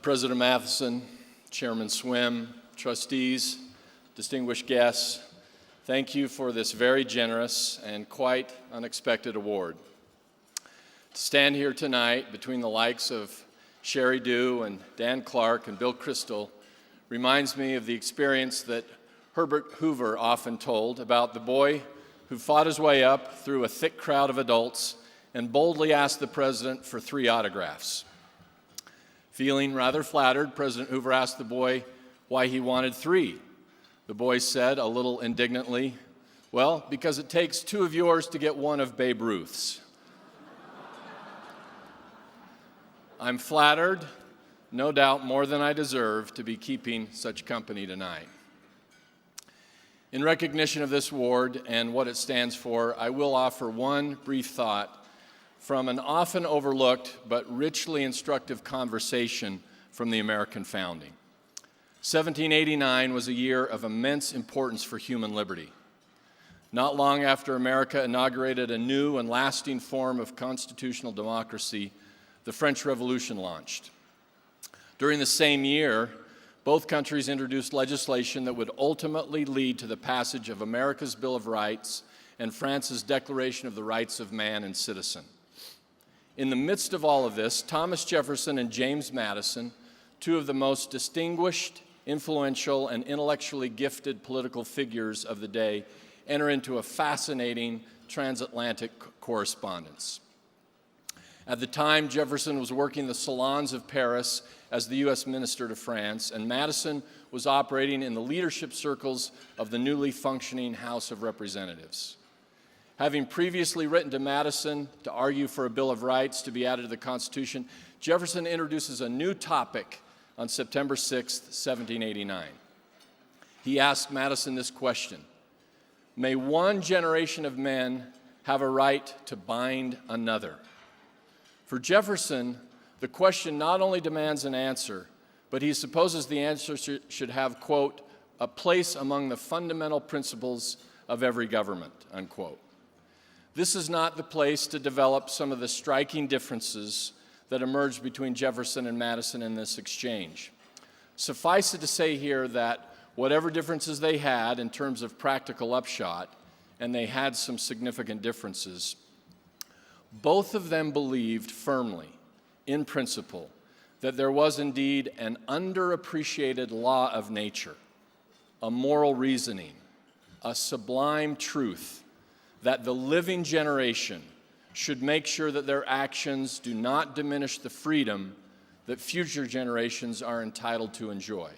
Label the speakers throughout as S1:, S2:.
S1: President Matheson, Chairman Swim, trustees, distinguished guests, thank you for this very generous and quite unexpected award. To stand here tonight between the likes of Sherry Dew and Dan Clark and Bill Kristol reminds me of the experience that Herbert Hoover often told about the boy who fought his way up through a thick crowd of adults and boldly asked the president for 3 autographs. Feeling rather flattered, President Hoover asked the boy why he wanted 3. The boy said, a little indignantly, "Well, because it takes 2 of yours to get 1 of Babe Ruth's." I'm flattered, no doubt more than I deserve, to be keeping such company tonight. In recognition of this award and what it stands for, I will offer one brief thought from an often overlooked but richly instructive conversation from the American founding. 1789 was a year of immense importance for human liberty. Not long after America inaugurated a new and lasting form of constitutional democracy, the French Revolution launched. During the same year, both countries introduced legislation that would ultimately lead to the passage of America's Bill of Rights and France's Declaration of the Rights of Man and Citizen. In the midst of all of this, Thomas Jefferson and James Madison, 2 of the most distinguished, influential, and intellectually gifted political figures of the day, enter into a fascinating transatlantic correspondence. At the time, Jefferson was working the salons of Paris as the U.S. Minister to France, and Madison was operating in the leadership circles of the newly functioning House of Representatives. Having previously written to Madison to argue for a Bill of Rights to be added to the Constitution, Jefferson introduces a new topic on September 6, 1789. He asked Madison this question: "May one generation of men have a right to bind another?" For Jefferson, the question not only demands an answer, but he supposes the answer should have, quote, "a place among the fundamental principles of every government," unquote. This is not the place to develop some of the striking differences that emerged between Jefferson and Madison in this exchange. Suffice it to say here that whatever differences they had in terms of practical upshot, and they had some significant differences, both of them believed firmly, in principle, that there was indeed an underappreciated law of nature, a moral reasoning, a sublime truth, that the living generation should make sure that their actions do not diminish the freedom that future generations are entitled to enjoy.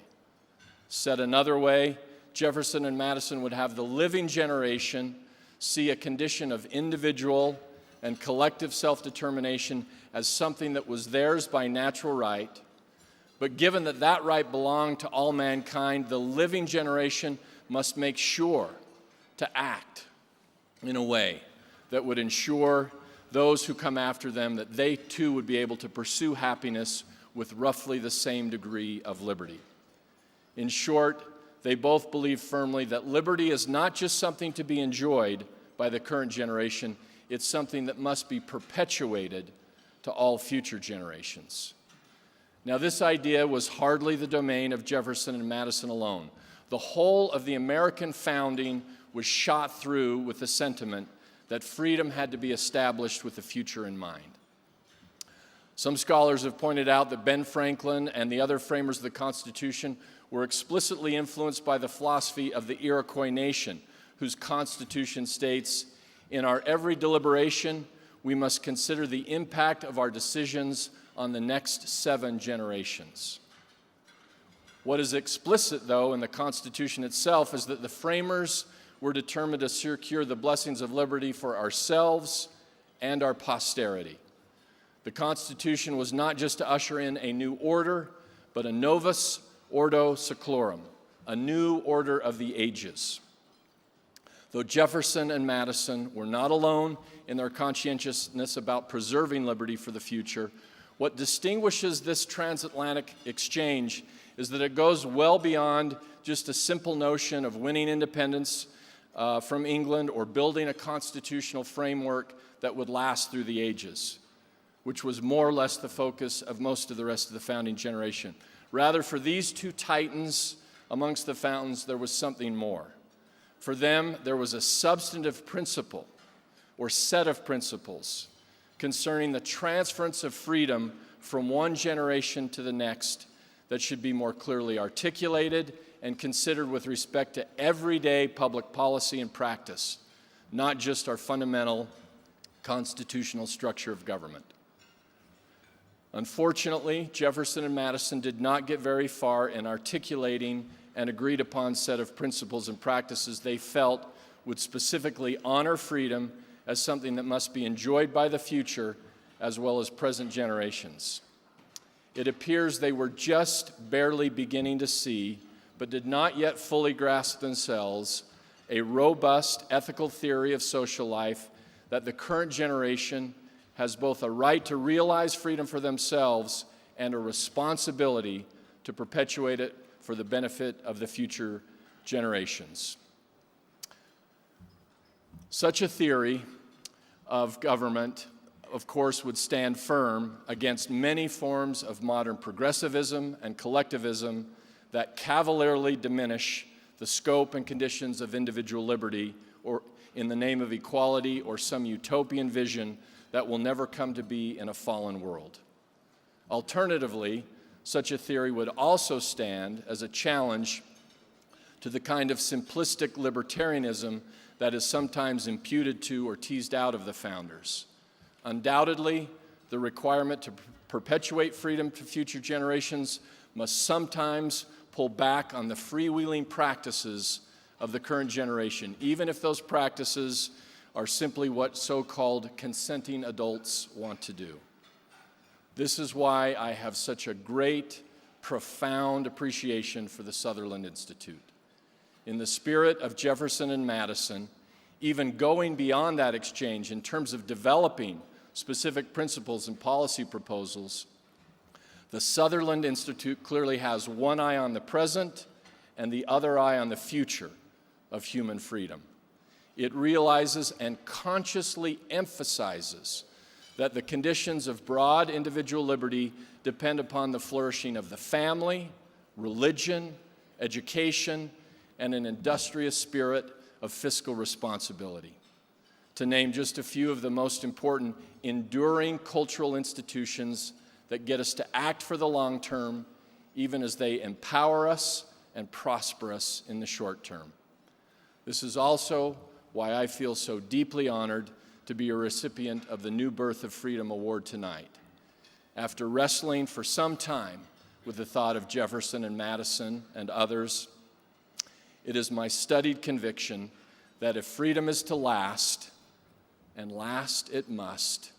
S1: Said another way, Jefferson and Madison would have the living generation see a condition of individual and collective self-determination as something that was theirs by natural right, but given that that right belonged to all mankind, the living generation must make sure to act in a way that would ensure those who come after them that they too would be able to pursue happiness with roughly the same degree of liberty. In short, they both believe firmly that liberty is not just something to be enjoyed by the current generation, it's something that must be perpetuated to all future generations. Now, this idea was hardly the domain of Jefferson and Madison alone. The whole of the American founding was shot through with the sentiment that freedom had to be established with the future in mind. Some scholars have pointed out that Ben Franklin and the other framers of the Constitution were explicitly influenced by the philosophy of the Iroquois nation, whose Constitution states, "In our every deliberation, we must consider the impact of our decisions on the next 7 generations." What is explicit, though, in the Constitution itself is that the framers were determined to secure the blessings of liberty for ourselves and our posterity. The Constitution was not just to usher in a new order, but a novus ordo seclorum, a new order of the ages. Though Jefferson and Madison were not alone in their conscientiousness about preserving liberty for the future, what distinguishes this transatlantic exchange is that it goes well beyond just a simple notion of winning independence from England or building a constitutional framework that would last through the ages. which was more or less the focus of most of the rest of the founding generation. Rather, for these two titans amongst the fountains, there was something more. For them, there was a substantive principle or set of principles concerning the transference of freedom from one generation to the next that should be more clearly articulated and considered with respect to everyday public policy and practice, not just our fundamental constitutional structure of government. Unfortunately, Jefferson and Madison did not get very far in articulating an agreed upon set of principles and practices they felt would specifically honor freedom as something that must be enjoyed by the future as well as present generations. It appears they were just barely beginning to see, but did not yet fully grasp themselves, a robust ethical theory of social life that the current generation has both a right to realize freedom for themselves and a responsibility to perpetuate it for the benefit of the future generations. Such a theory of government, of course, would stand firm against many forms of modern progressivism and collectivism that cavalierly diminish the scope and conditions of individual liberty or in the name of equality or some utopian vision that will never come to be in a fallen world. Alternatively, such a theory would also stand as a challenge to the kind of simplistic libertarianism that is sometimes imputed to or teased out of the founders. Undoubtedly, the requirement to perpetuate freedom to future generations must sometimes pull back on the freewheeling practices of the current generation, even if those practices are simply what so-called consenting adults want to do. This is why I have such a great, profound appreciation for the Sutherland Institute. In the spirit of Jefferson and Madison, even going beyond that exchange in terms of developing specific principles and policy proposals, the Sutherland Institute clearly has one eye on the present and the other eye on the future of human freedom. It realizes and consciously emphasizes that the conditions of broad individual liberty depend upon the flourishing of the family, religion, education, and an industrious spirit of fiscal responsibility. To name just a few of the most important enduring cultural institutions that get us to act for the long term, even as they empower us and prosper us in the short term. This is also why I feel so deeply honored to be a recipient of the New Birth of Freedom Award tonight. After wrestling for some time with the thought of Jefferson and Madison and others, it is my studied conviction that if freedom is to last, and last it must,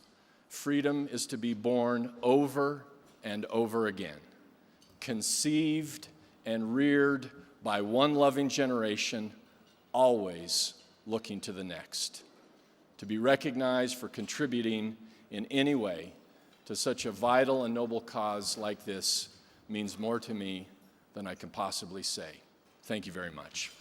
S1: freedom is to be born over and over again, conceived and reared by one loving generation, always looking to the next. To be recognized for contributing in any way to such a vital and noble cause like this means more to me than I can possibly say. Thank you very much.